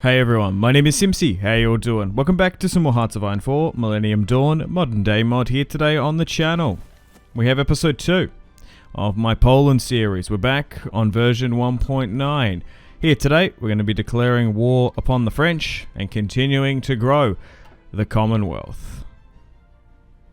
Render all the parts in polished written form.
Hey everyone, my name is Simpsy. How you all doing? Welcome back to some more Hearts of Iron 4 Millennium Dawn Modern Day Mod here today on the channel. We have episode 2 of my Poland series. We're back on version 1.9. Here today, we're going to be declaring war upon the French and continuing to grow the Commonwealth.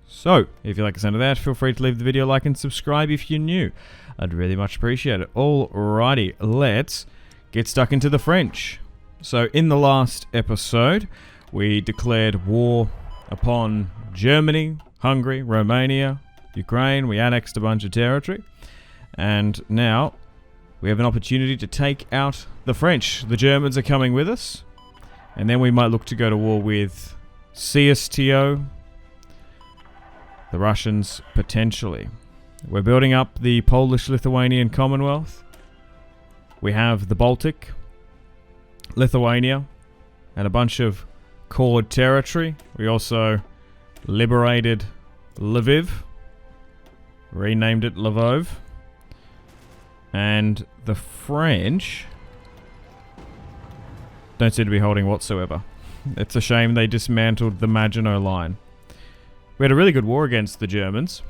So, if you like the sound of that, feel free to leave the video a like and subscribe if you're new. I'd really much appreciate it. Alrighty, let's get stuck into the French. So in the last episode, we declared war upon Germany, Hungary, Romania, Ukraine. We annexed a bunch of territory. And now we have an opportunity to take out the French. The Germans are coming with us. And then we might look to go to war with CSTO, the Russians potentially. We're building up the Polish-Lithuanian Commonwealth. We have the Baltic, Lithuania, and a bunch of cord territory. We also liberated Lviv, renamed it Lvov, and the French don't seem to be holding whatsoever. It's a shame they dismantled the Maginot Line. We had a really good war against the Germans.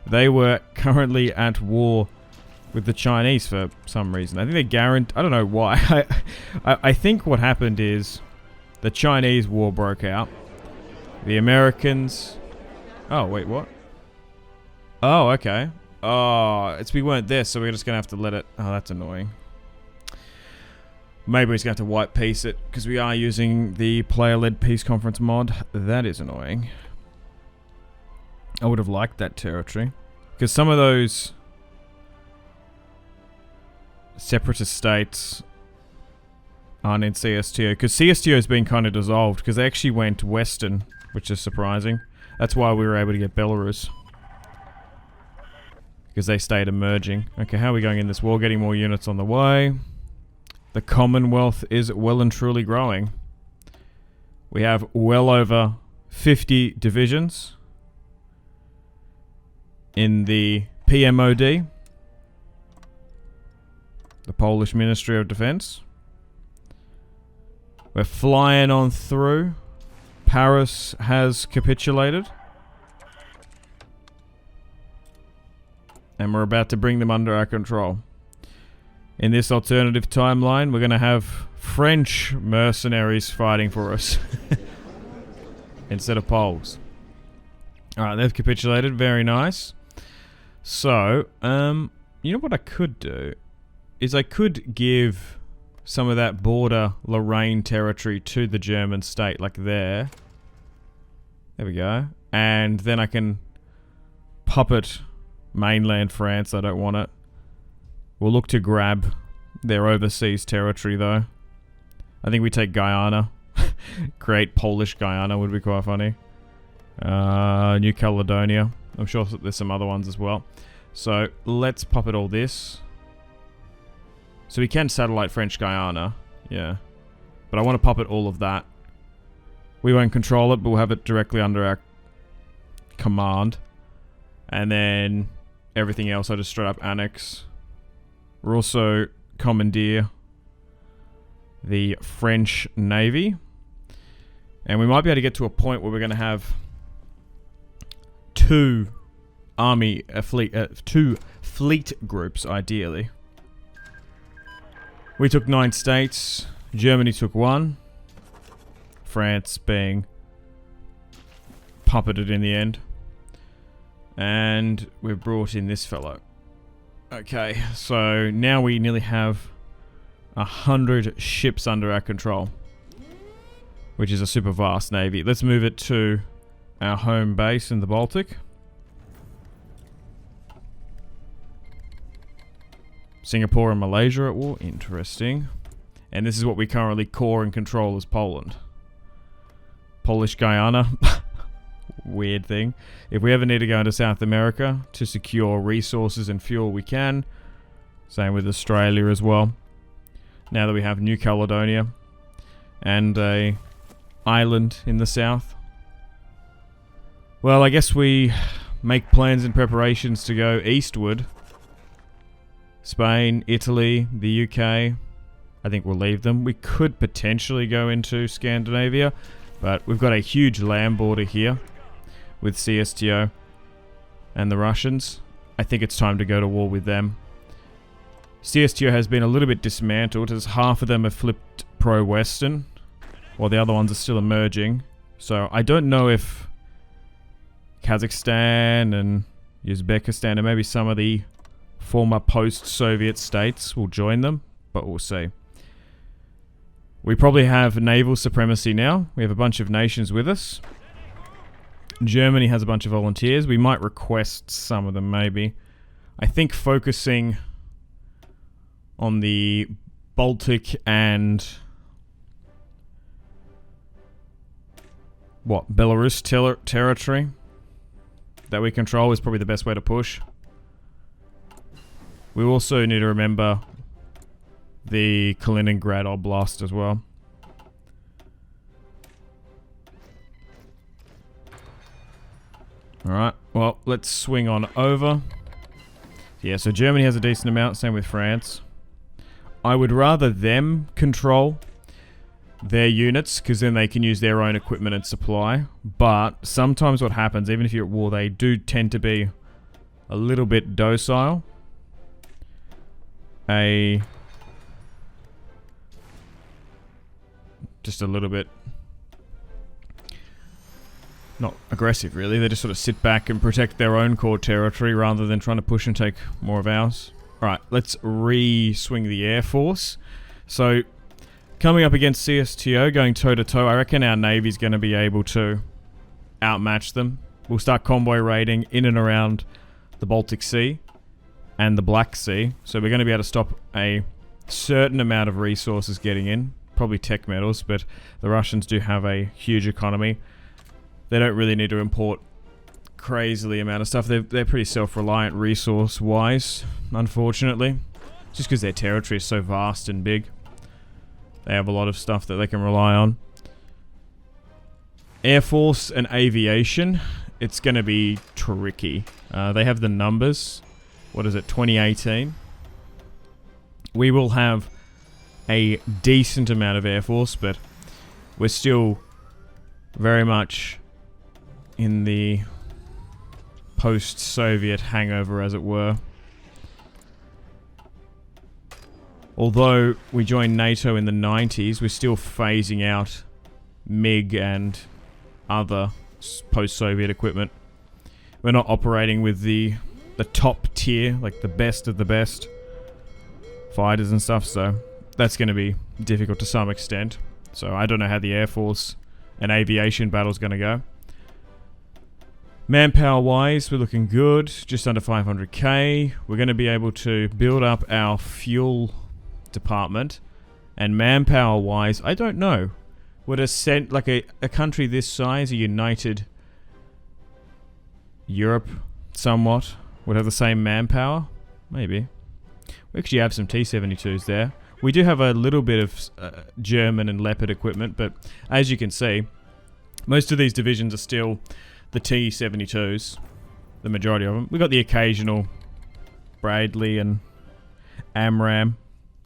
They were currently at war with the Chinese for some reason. I think they guaranteed... I don't know why. I think what happened is the Chinese war broke out. The Americans... Oh, wait, what? Oh, okay. Oh, we weren't there, so we're just going to have to let it... Oh, that's annoying. Maybe we're just going to have to white piece it, because we are using the player-led peace conference mod. That is annoying. I would have liked that territory. Because some of those separatist states aren't in CSTO, because CSTO has been kind of dissolved because they actually went western, which is surprising. That's why we were able to get Belarus, because they stayed emerging. Okay, how are we going in this war? Getting more units on the way. The Commonwealth is well and truly growing. We have well over 50 divisions in the PMOD, the Polish Ministry of Defense. We're flying on through. Paris has capitulated. And we're about to bring them under our control. In this alternative timeline, we're going to have French mercenaries fighting for us instead of Poles. Alright, they've capitulated. Very nice. So, you know what I could do? Is I could give some of that border Lorraine territory to the German state, like there. There we go. And then I can puppet mainland France. I don't want it. We'll look to grab their overseas territory, though. I think we take Guyana. Create Polish Guyana would be quite funny. New Caledonia. I'm sure there's some other ones as well. So, let's puppet all this. So we can satellite French Guyana, yeah. But I want to puppet all of that. We won't control it, but we'll have it directly under our command. And then everything else I just straight up annex. We'll also commandeer the French Navy. And we might be able to get to a point where we're going to have two fleet groups, ideally. We took 9 states. Germany took 1. France being puppeted in the end. And we've brought in this fellow. Okay, so now we nearly have 100 ships under our control, which is a super vast navy. Let's move it to our home base in the Baltic. Singapore and Malaysia at war. Interesting. And this is what we currently core and control as Poland. Polish Guyana. Weird thing. If we ever need to go into South America to secure resources and fuel, we can. Same with Australia as well. Now that we have New Caledonia and a island in the south. Well, I guess we make plans and preparations to go eastward. Spain, Italy, the UK, I think we'll leave them. We could potentially go into Scandinavia, but we've got a huge land border here with CSTO and the Russians. I think it's time to go to war with them. CSTO has been a little bit dismantled as half of them have flipped pro-Western, while the other ones are still emerging. So I don't know if Kazakhstan and Uzbekistan and maybe some of the former post-Soviet states will join them, but we'll see. We probably have naval supremacy now. We have a bunch of nations with us. Germany has a bunch of volunteers. We might request some of them, maybe. I think focusing on the Baltic and Belarus territory that we control is probably the best way to push. We also need to remember the Kaliningrad Oblast as well. Alright, well, let's swing on over. Yeah, so Germany has a decent amount, same with France. I would rather them control their units, because then they can use their own equipment and supply. But sometimes what happens, even if you're at war, they do tend to be a little bit docile. Just a little bit not aggressive, really. They just sort of sit back and protect their own core territory rather than trying to push and take more of ours. Alright, let's re-swing the Air Force. So, coming up against CSTO, going toe-to-toe, I reckon our Navy's going to be able to outmatch them. We'll start convoy raiding in and around the Baltic Sea and the Black Sea. So we're going to be able to stop a certain amount of resources getting in. Probably tech metals, but the Russians do have a huge economy. They don't really need to import crazily amount of stuff. They're pretty self-reliant resource-wise, unfortunately. Just because their territory is so vast and big. They have a lot of stuff that they can rely on. Air Force and aviation, it's going to be tricky. They have the numbers. What is it, 2018? We will have a decent amount of Air Force, but we're still very much in the post-Soviet hangover, as it were. Although we joined NATO in the 90s, we're still phasing out MiG and other post-Soviet equipment. We're not operating with the top tier, like the best of the best fighters and stuff, so that's going to be difficult to some extent. So I don't know how the Air Force and aviation battle's going to go. Manpower-wise, we're looking good, just under 500k. We're going to be able to build up our fuel department. And manpower-wise, I don't know. Would a country this size, a united Europe somewhat, would have the same manpower? Maybe. We actually have some T-72s there. We do have a little bit of German and Leopard equipment, but as you can see, most of these divisions are still the T-72s, the majority of them. We've got the occasional Bradley and AMRAAM.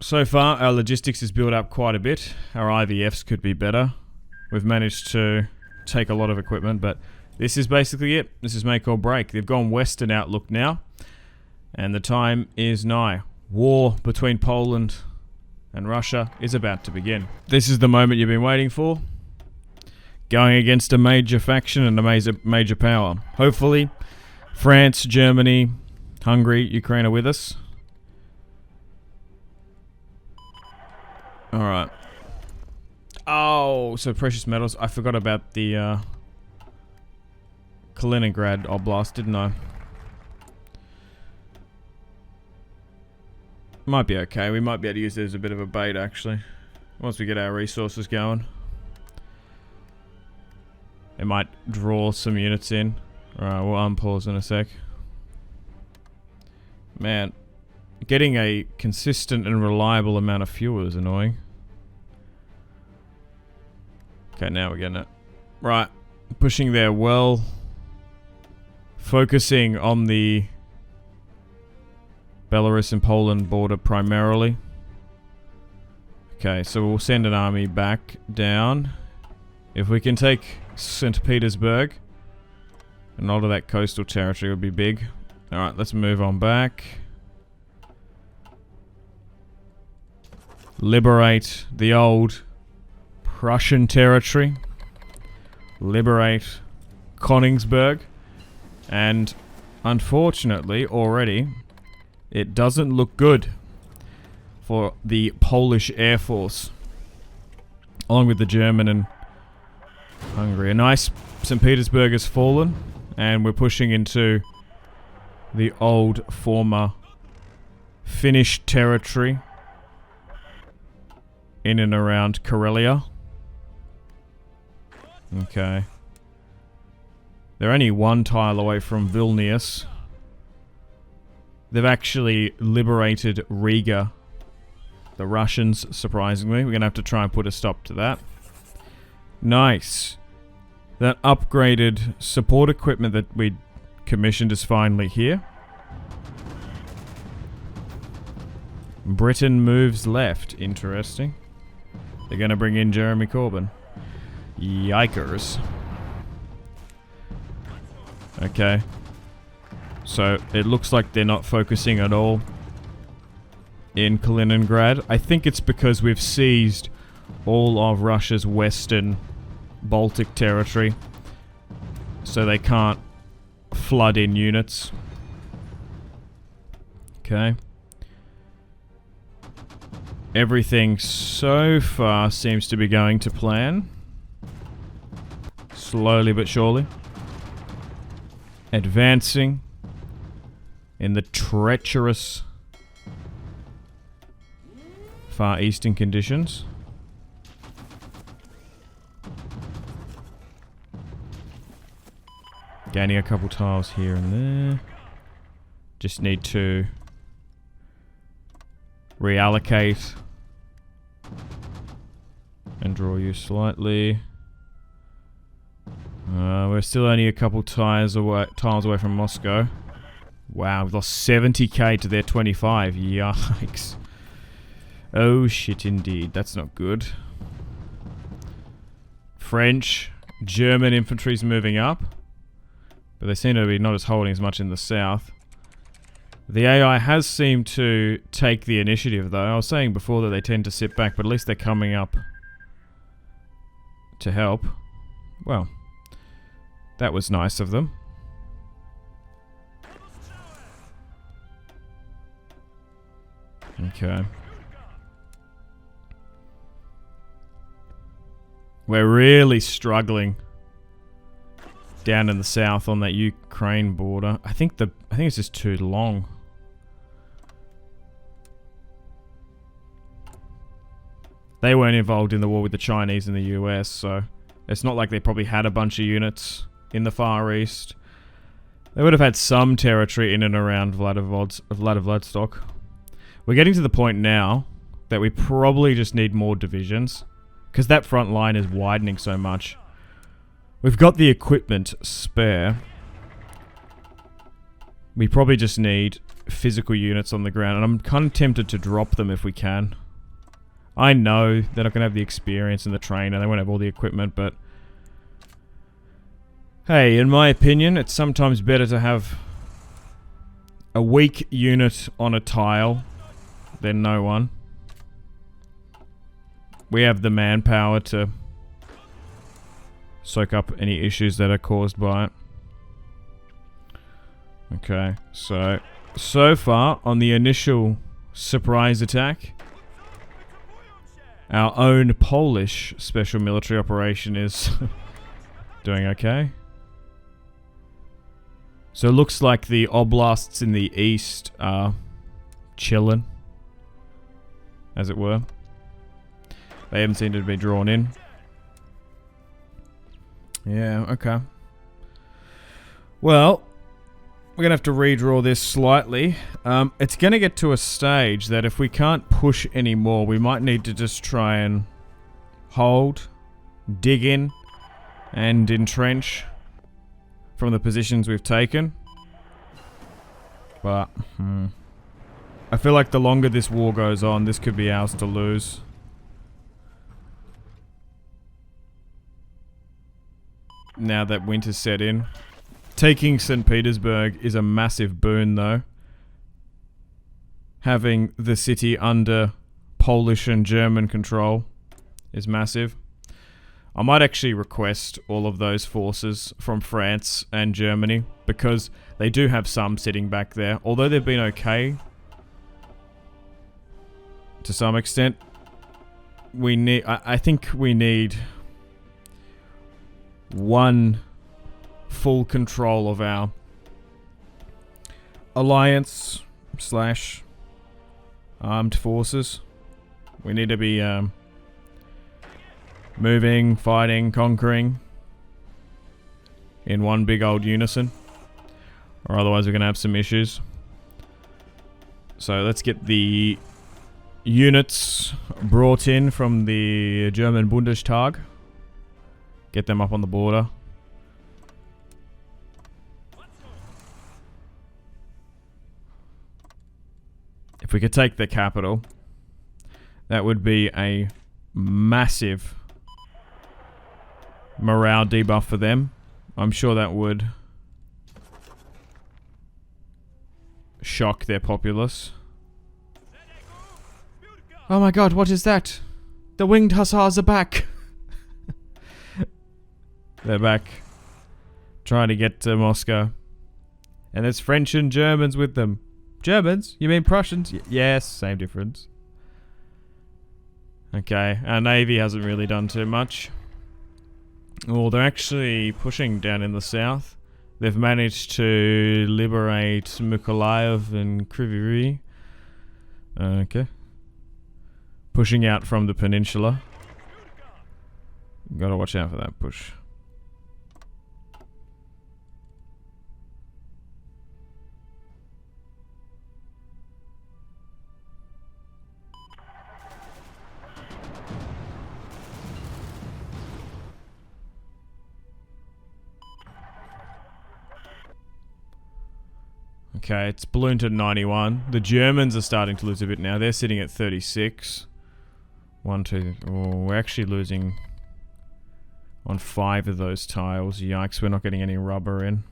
So far, our logistics is built up quite a bit. Our IVFs could be better. We've managed to take a lot of equipment, but this is basically it. This is make or break. They've gone Western outlook now, and the time is nigh. War between Poland and Russia is about to begin. This is the moment you've been waiting for. Going against a major faction and a major power. Hopefully, France, Germany, Hungary, Ukraine are with us. Alright. Oh, so precious metals. I forgot about the Kaliningrad Oblast, didn't I? Might be okay. We might be able to use it as a bit of a bait, actually. Once we get our resources going. It might draw some units in. Alright, we'll unpause in a sec. Man, getting a consistent and reliable amount of fuel is annoying. Okay, now we're getting it. Right, pushing there well. Focusing on the Belarus and Poland border primarily. Okay, so we'll send an army back down. If we can take St. Petersburg, and all of that coastal territory would be big. Alright, let's move on back. Liberate the old Prussian territory. Liberate Königsberg. And unfortunately, already, it doesn't look good for the Polish Air Force, along with the German and Hungary. A nice St. Petersburg has fallen, and we're pushing into the old former Finnish territory in and around Karelia. Okay. They're only one tile away from Vilnius. They've actually liberated Riga. The Russians, surprisingly. We're going to have to try and put a stop to that. Nice. That upgraded support equipment that we commissioned is finally here. Britain moves left. Interesting. They're going to bring in Jeremy Corbyn. Yikers. Okay. So, it looks like they're not focusing at all in Kaliningrad. I think it's because we've seized all of Russia's western Baltic territory, so they can't flood in units. Okay. Everything so far seems to be going to plan. Slowly but surely. Advancing in the treacherous Far Eastern conditions. Gaining a couple tiles here and there. Just need to reallocate and draw you slightly. We're still only a couple tiles away from Moscow. Wow, we've lost 70k to their 25. Yikes. Oh shit indeed. That's not good. French, German infantry's moving up. But they seem to be not as holding as much in the south. The AI has seemed to take the initiative though. I was saying before that they tend to sit back, but at least they're coming up to help. Well, that was nice of them. Okay. We're really struggling down in the south on that Ukraine border. I think it's just too long. They weren't involved in the war with the Chinese and the US, so it's not like they probably had a bunch of units in the Far East. They would have had some territory in and around Vladivostok. We're getting to the point now that we probably just need more divisions, because that front line is widening so much. We've got the equipment spare. We probably just need physical units on the ground, and I'm kind of tempted to drop them if we can. I know they're not going to have the experience and the trainer, they won't have all the equipment, but hey, in my opinion, it's sometimes better to have a weak unit on a tile than no one. We have the manpower to soak up any issues that are caused by it. Okay, so far on the initial surprise attack, our own Polish special military operation is doing okay. So it looks like the oblasts in the east are chilling, as it were. They haven't seemed to be drawn in. Yeah, okay. Well, we're going to have to redraw this slightly. It's going to get to a stage that if we can't push anymore, we might need to just try and hold, dig in, and entrench from the positions we've taken. But, I feel like the longer this war goes on, this could be ours to lose. now that winter's set in. Taking St. Petersburg is a massive boon, though. Having the city under Polish and German control is massive. I might actually request all of those forces from France and Germany, because they do have some sitting back there. Although they've been okay to some extent, we need. I think we need one full control of our alliance / armed forces. We need to be moving, fighting, conquering in one big old unison, or otherwise we're going to have some issues. So let's get the units brought in from the German Bundestag. Get them up on the border. If we could take the capital, that would be a massive morale debuff for them. I'm sure that would shock their populace. Oh my god, what is that? The winged hussars are back. They're back. Trying to get to Moscow. And there's French and Germans with them. Germans? You mean Prussians? Yes, same difference. Okay, our navy hasn't really done too much. Well, they're actually pushing down in the south. They've managed to liberate Mykolaiv and Kryvyi Rih. Okay. Pushing out from the peninsula. Gotta watch out for that push. Okay, it's ballooned to 91. The Germans are starting to lose a bit now. They're sitting at 36. 1, 2... Oh, we're actually losing on 5 of those tiles. Yikes, we're not getting any rubber in.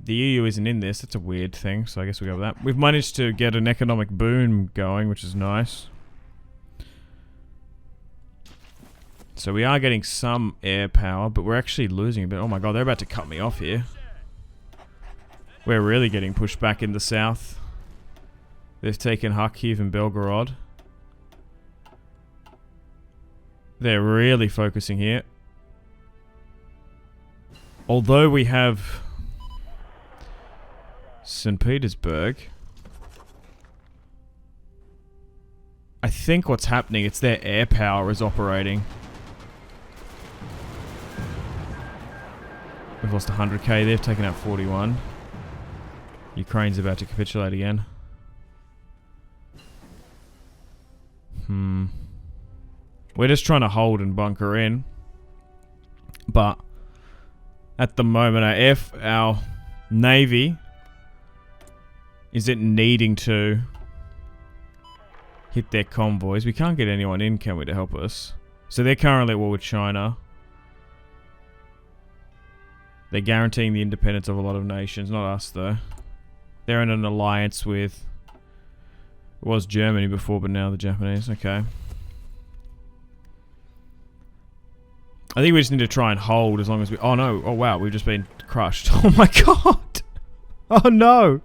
The EU isn't in this. That's a weird thing, so I guess we'll go with that. We've managed to get an economic boom going, which is nice. So we are getting some air power, but we're actually losing a bit. Oh my god, they're about to cut me off here. We're really getting pushed back in the south. They've taken Kharkiv and Belgorod. They're really focusing here. Although we have St. Petersburg, I think what's happening, it's their air power is operating. We've lost 100k, they've taken out 41. Ukraine's about to capitulate again. We're just trying to hold and bunker in. But at the moment, our navy isn't needing to hit their convoys. We can't get anyone in, can we, to help us? So they're currently at war with China. They're guaranteeing the independence of a lot of nations, not us though. They're in an alliance with... It was Germany before, but now the Japanese. Okay. I think we just need to try and hold as long as we... Oh no. Oh wow, we've just been crushed. Oh my god! Oh no!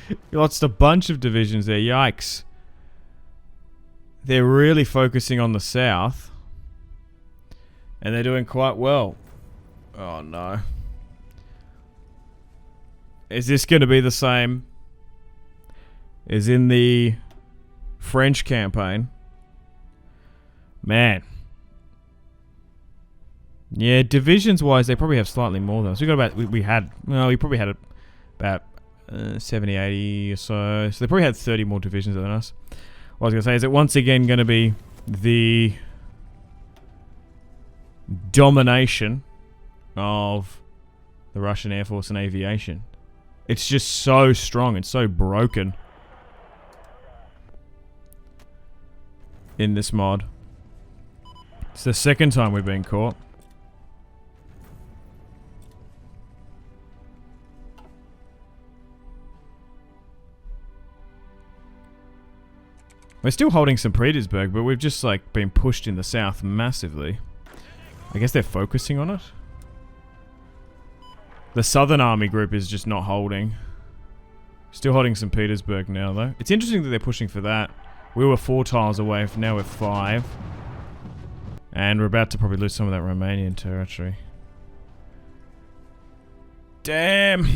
We lost a bunch of divisions there. Yikes. They're really focusing on the south. And they're doing quite well. Oh no. Is this going to be the same as in the French campaign? Man. Yeah, divisions wise, they probably have slightly more than us. We got about, we probably had about 70, 80 or so. So they probably had 30 more divisions than us. What I was going to say is it once again going to be the domination of the Russian Air Force and aviation. It's just so strong and so broken in this mod. It's the second time we've been caught. We're still holding St. Petersburg, but we've just like been pushed in the south massively. I guess they're focusing on it. The Southern Army group is just not holding. Still holding St. Petersburg now, though. It's interesting that they're pushing for that. We were 4 tiles away, now we're 5. And we're about to probably lose some of that Romanian territory. Damn!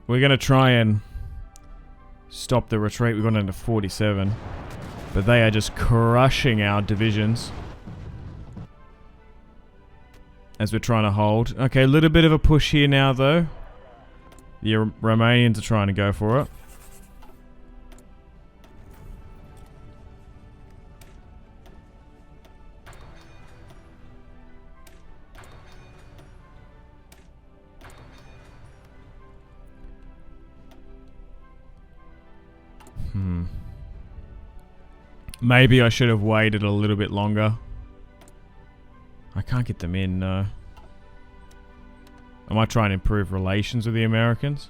We're gonna try and stop the retreat. We've gone into 47. But they are just crushing our divisions as we're trying to hold. Okay, a little bit of a push here now, though. The Romanians are trying to go for it. Maybe I should have waited a little bit longer. I can't get them in, no. I might try and improve relations with the Americans.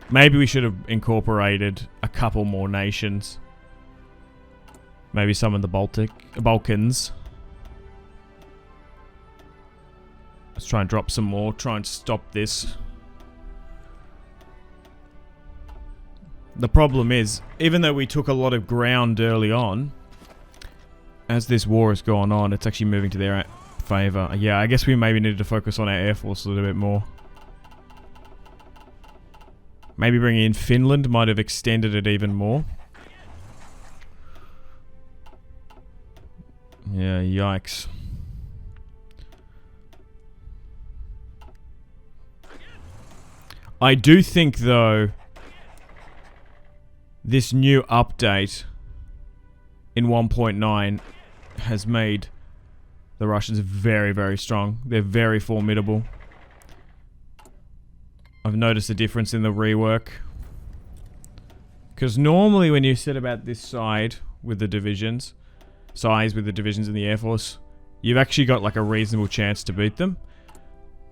Maybe we should have incorporated a couple more nations. Maybe some in the Balkans. Let's try and drop some more, try and stop this. The problem is, even though we took a lot of ground early on, as this war has gone on, it's actually moving to their favour. Yeah, I guess we maybe needed to focus on our air force a little bit more. Maybe bringing in Finland might have extended it even more. Yeah, yikes. I do think, though, this new update in 1.9 has made the Russians very, very strong. They're very formidable. I've noticed a difference in the rework. Because normally when you sit about this side with the divisions, size with the divisions in the Air Force, you've actually got like a reasonable chance to beat them.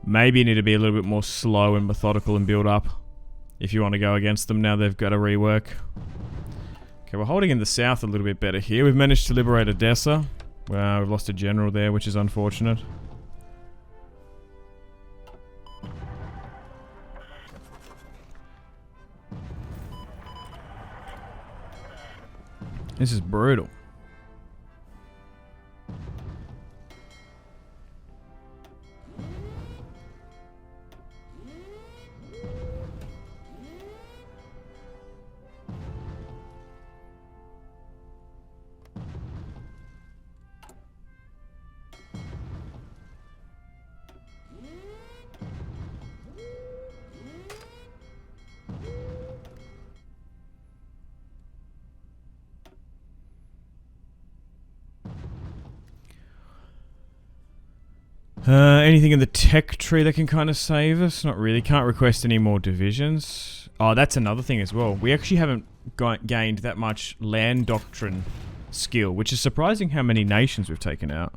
Maybe you need to be a little bit more slow and methodical and build up if you want to go against them now they've got a rework. Okay, we're holding in the south a little bit better here. We've managed to liberate Odessa. Well, we've lost a general there, which is unfortunate. This is brutal. Anything in the tech tree that can kind of save us? Not really. Can't request any more divisions. Oh, that's another thing as well. We actually haven't gained that much land doctrine skill, which is surprising how many nations we've taken out.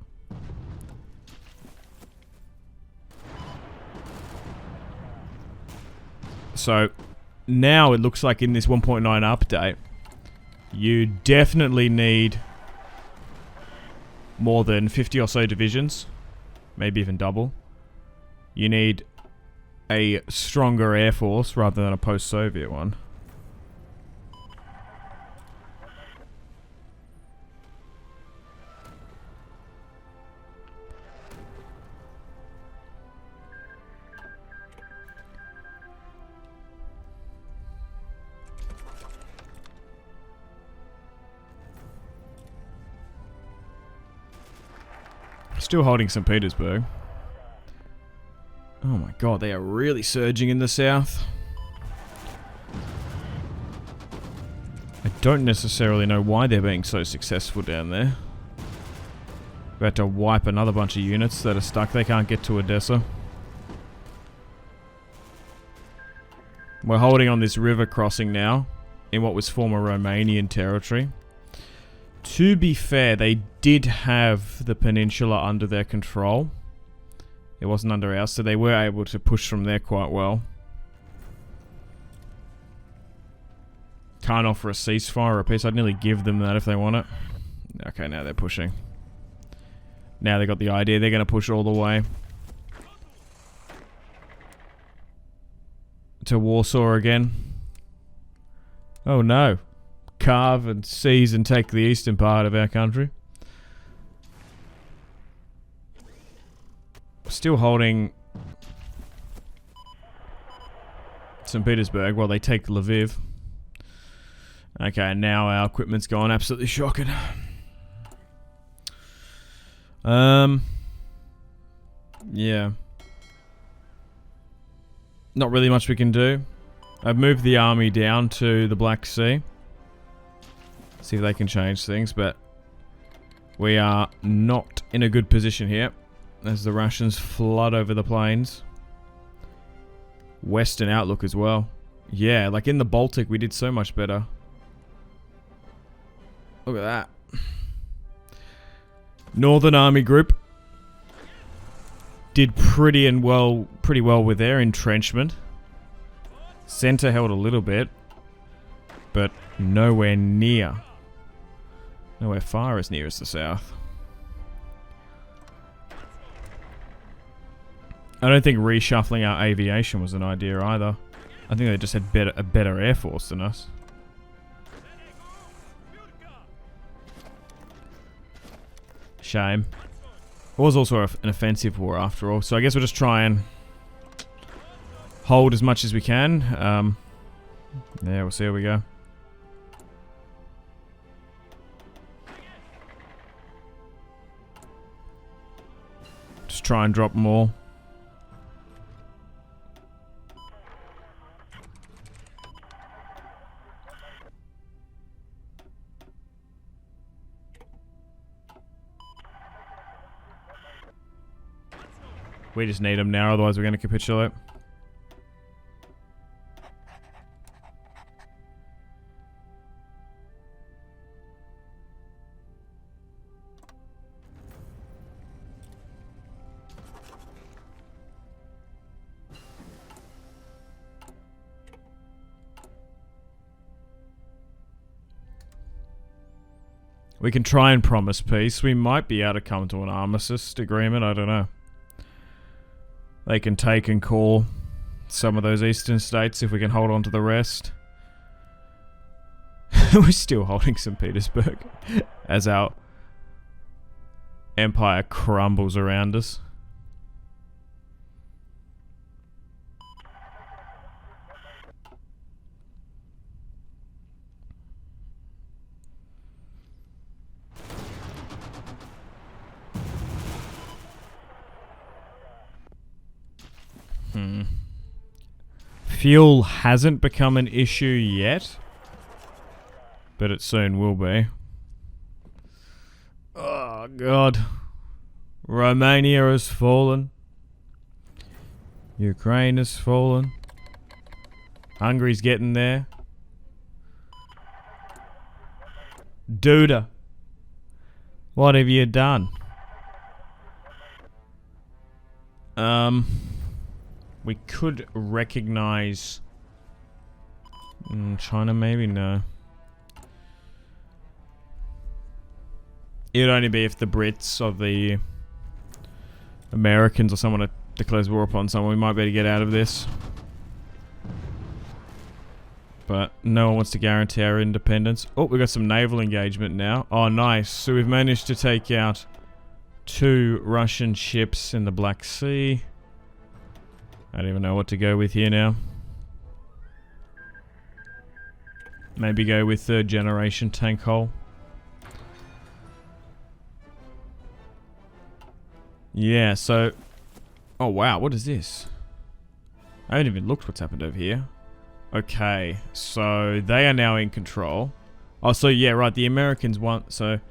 So, now it looks like in this 1.9 update, you definitely need more than 50 or so divisions. Maybe even double. You need a stronger air force rather than a post-Soviet one. Still holding St. Petersburg. Oh my god, they are really surging in the south. I don't necessarily know why they're being so successful down there. We're about to wipe another bunch of units that are stuck. They can't get to Odessa. We're holding on this river crossing now in what was former Romanian territory. To be fair, they did have the peninsula under their control. It wasn't under ours, so they were able to push from there quite well. Can't offer a ceasefire or a peace. I'd nearly give them that if they want it. Okay, now they're pushing. Now they got the idea. They're going to push all the way to Warsaw again. Oh no. Carve and seize and take the eastern part of our country. Still holding St. Petersburg while they take Lviv. Okay, now our equipment's gone absolutely shocking. Yeah. Not really much we can do. I've moved the army down to the Black Sea. See if they can change things, but we are not in a good position here as the Russians flood over the plains. Western outlook as well. Yeah, like in the Baltic we did so much better. Look at that. Northern Army Group did pretty well with their entrenchment. Center held a little bit, but nowhere far as near as the south. I don't think reshuffling our aviation was an idea either. I think they just had a better air force than us. Shame. It was also an offensive war after all, so I guess we'll just try and hold as much as we can. Yeah, we'll see how we go. Just try and drop more. We just need them now, otherwise we're going to capitulate. We can try and promise peace. We might be able to come to an armistice agreement, I don't know. They can take and call some of those eastern states if we can hold on to the rest. We're still holding St. Petersburg as our empire crumbles around us. Fuel hasn't become an issue yet, but it soon will be. Oh god. Romania has fallen. Ukraine has fallen. Hungary's getting there. Duda, what have you done? We could recognize China, maybe? No. It would only be if the Brits or the Americans or someone declares war upon someone. We might be able to get out of this. But no one wants to guarantee our independence. Oh, we've got some naval engagement now. Oh, nice. So we've managed to take out 2 Russian ships in the Black Sea. I don't even know what to go with here now. Maybe go with 3rd generation tank hull. Yeah, so... Oh wow, what is this? I haven't even looked what's happened over here. Okay, so they are now in control. Oh, so yeah, right, the Americans want... So...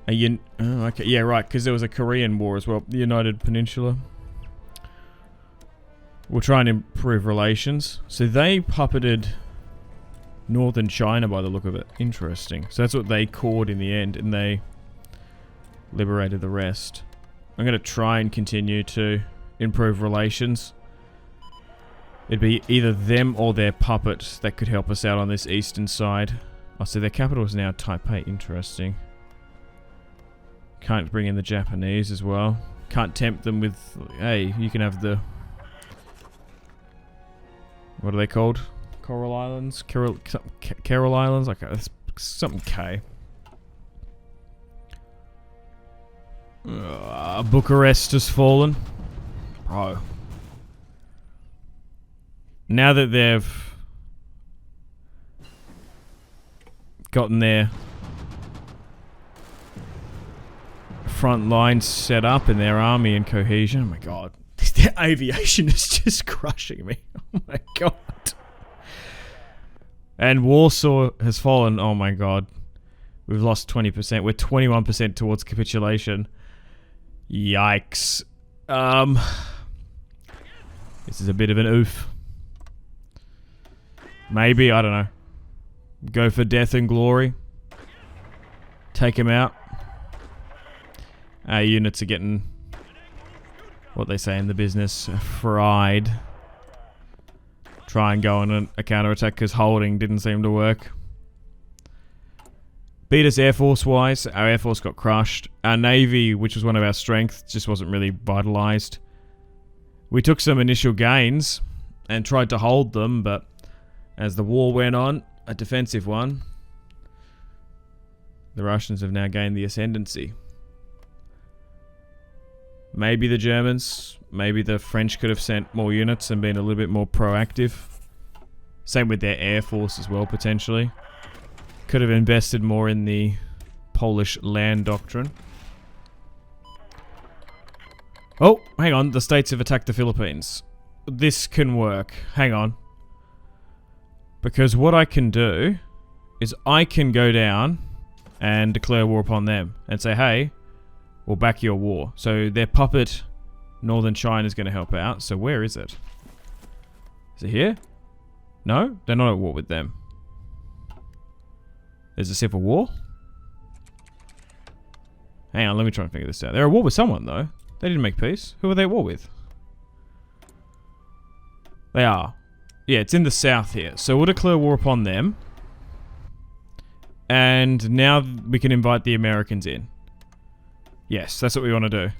Oh, okay, yeah, right, because there was a Korean War as well. The United Peninsula. We'll try and improve relations. So they puppeted northern China by the look of it. Interesting. So that's what they caught in the end, and they liberated the rest. I'm going to try and continue to improve relations. It'd be either them or their puppet that could help us out on this eastern side. Oh, so their capital is now Taipei. Interesting. Can't bring in the Japanese as well. Can't tempt them with, hey, you can have the... What are they called? Coral Islands? Carol Islands? Like something K. Bucharest has fallen. Bro. Now that they've gotten their front lines set up and their army and cohesion, oh my god. Their aviation is just crushing me. Oh my god. And Warsaw has fallen. Oh my god. We've lost 20%. We're 21% towards capitulation. Yikes. This is a bit of an oof. Maybe, I don't know. Go for death and glory. Take him out. Our units are getting, what they say in the business, fried. Try and go on a counterattack because holding didn't seem to work. Beat us Air Force-wise. Our Air Force got crushed. Our Navy, which was one of our strengths, just wasn't really vitalized. We took some initial gains and tried to hold them, but as the war went on, a defensive one, the Russians have now gained the ascendancy. Maybe the Germans, maybe the French could have sent more units and been a little bit more proactive. Same with their Air Force as well, potentially. Could have invested more in the Polish land doctrine. Oh, hang on. The States have attacked the Philippines. This can work. Hang on. Because what I can do is I can go down and declare war upon them and say, hey, we'll back your war. So their puppet, Northern China, is going to help out. So where is it? Is it here? No? They're not at war with them. There's a civil war? Hang on, let me try and figure this out. They're at war with someone, though. They didn't make peace. Who are they at war with? They are. Yeah, it's in the south here. So we'll declare war upon them. And now we can invite the Americans in. Yes, that's what we want to do.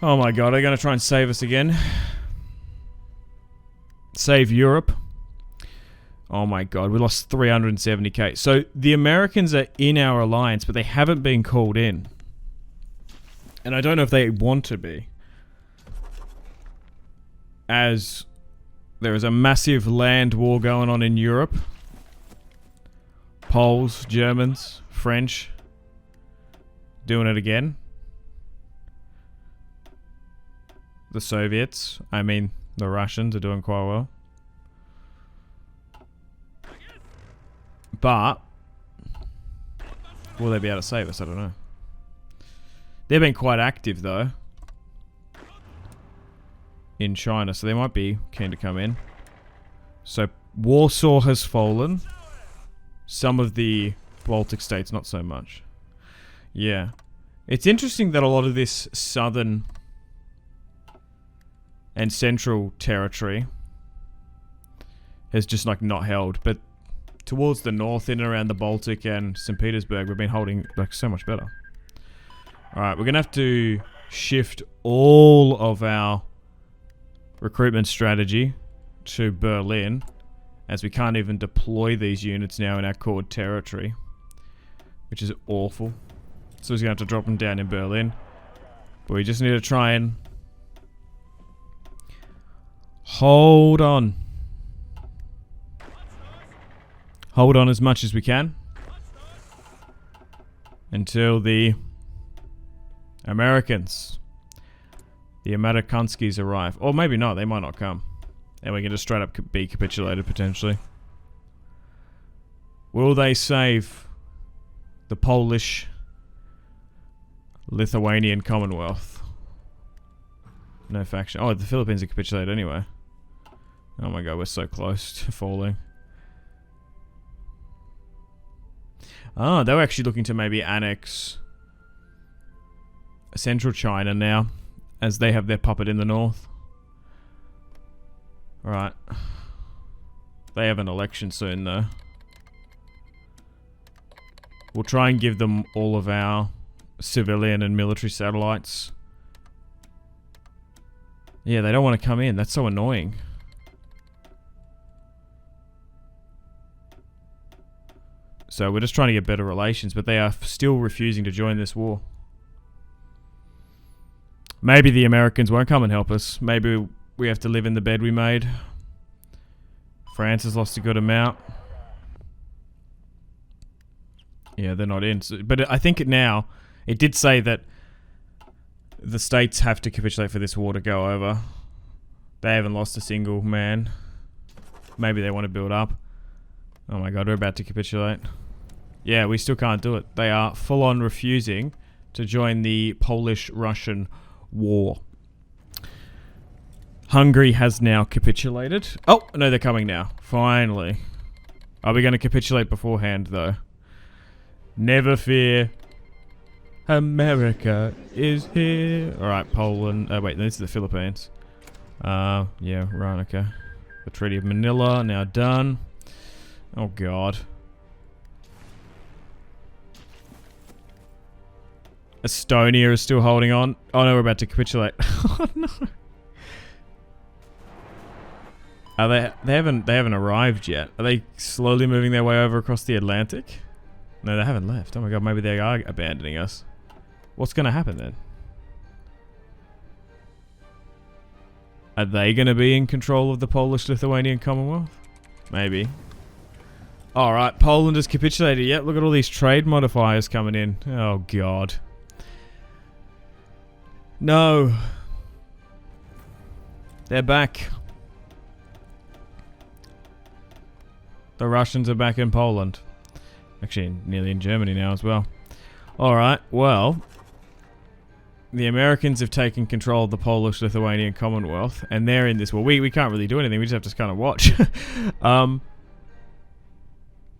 Oh my god, they're going to try and save us again. Save Europe. Oh my god, we lost 370k. So the Americans are in our alliance, but they haven't been called in. And I don't know if they want to be. As there is a massive land war going on in Europe. Poles, Germans, French. Doing it again. The Soviets, I mean the Russians, are doing quite well. But will they be able to save us? I don't know. They've been quite active though in China, so they might be keen to come in. So Warsaw has fallen. Some of the Baltic states, not so much. Yeah. It's interesting that a lot of this southern and central territory has just like not held, but towards the north, in and around the Baltic and St. Petersburg, we've been holding like so much better. Alright, we're going to have to shift all of our recruitment strategy to Berlin, as we can't even deploy these units now in our core territory, which is awful. So he's going to have to drop them down in Berlin. But we just need to try and hold on. Hold on as much as we can until the Americans, the Amerikanskis, arrive. Or maybe not, they might not come. And we can just straight up be capitulated potentially. Will they save the Polish Lithuanian Commonwealth? No faction. Oh, the Philippines are capitulated anyway. Oh my god, we're so close to falling. Oh, they were actually looking to maybe annex central China now, as they have their puppet in the north. Right. They have an election soon, though. We'll try and give them all of our civilian and military satellites. Yeah, they don't want to come in. That's so annoying. So we're just trying to get better relations, but they are still refusing to join this war. Maybe the Americans won't come and help us. Maybe we have to live in the bed we made. France has lost a good amount. Yeah, they're not in. So, but I think now, it did say that the states have to capitulate for this war to go over. They haven't lost a single man. Maybe they want to build up. Oh my god, we're about to capitulate. Yeah, we still can't do it. They are full on refusing to join the Polish-Russian war. Hungary has now capitulated. Oh, no, they're coming now. Finally. Are we going to capitulate beforehand, though? Never fear. America is here. Alright, Poland. Oh, wait, this is the Philippines. Yeah, right, okay. The Treaty of Manila, now done. Oh, God. Estonia is still holding on. Oh, no, we're about to capitulate. Oh, no. Are they haven't arrived yet. Are they slowly moving their way over across the Atlantic? No, they haven't left. Oh my god, maybe they are abandoning us. What's going to happen then? Are they going to be in control of the Polish-Lithuanian Commonwealth? Maybe. Alright, Poland has capitulated. Yep, look at all these trade modifiers coming in. Oh god. No. They're back. The Russians are back in Poland. Actually, nearly in Germany now as well. Alright, well. The Americans have taken control of the Polish-Lithuanian Commonwealth, and they're in this war. We can't really do anything, we just have to kind of watch.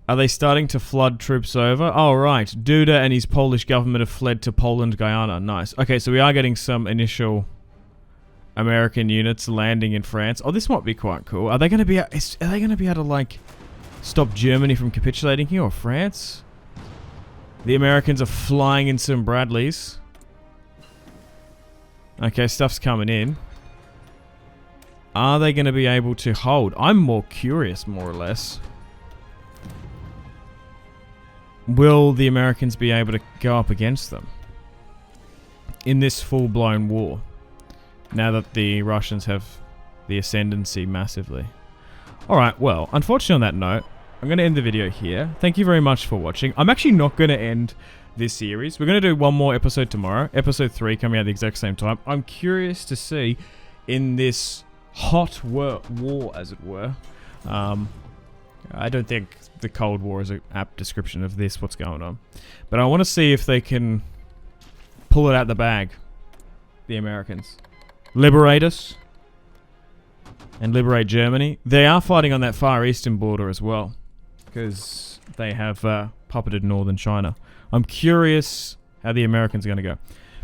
Are they starting to flood troops over? Oh, right. Duda and his Polish government have fled to Poland, Guyana. Nice. Okay, so we are getting some initial American units landing in France. Oh, this might be quite cool. Are they going to be able to, like, stop Germany from capitulating here, or France? The Americans are flying in some Bradleys. Okay, stuff's coming in. Are they going to be able to hold? I'm more curious, more or less. Will the Americans be able to go up against them in this full-blown war, now that the Russians have the ascendancy massively? Alright, well, unfortunately on that note, I'm going to end the video here. Thank you very much for watching. I'm actually not going to end this series. We're going to do one more episode tomorrow. Episode 3 coming out at the exact same time. I'm curious to see, in this hot war, as it were. I don't think the Cold War is an apt description of this, what's going on. But I want to see if they can pull it out the bag, the Americans. Liberate us. And liberate Germany. They are fighting on that Far Eastern border as well, because they have puppeted northern China. I'm curious how the Americans are going to go.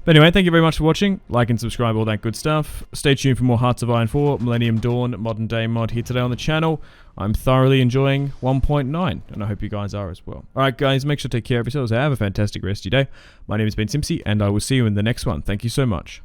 But anyway, thank you very much for watching. Like and subscribe, all that good stuff. Stay tuned for more Hearts of Iron 4, Millennium Dawn, Modern Day Mod here today on the channel. I'm thoroughly enjoying 1.9, and I hope you guys are as well. Alright guys, make sure to take care of yourselves. Have a fantastic rest of your day. My name has been Simpsy, and I will see you in the next one. Thank you so much.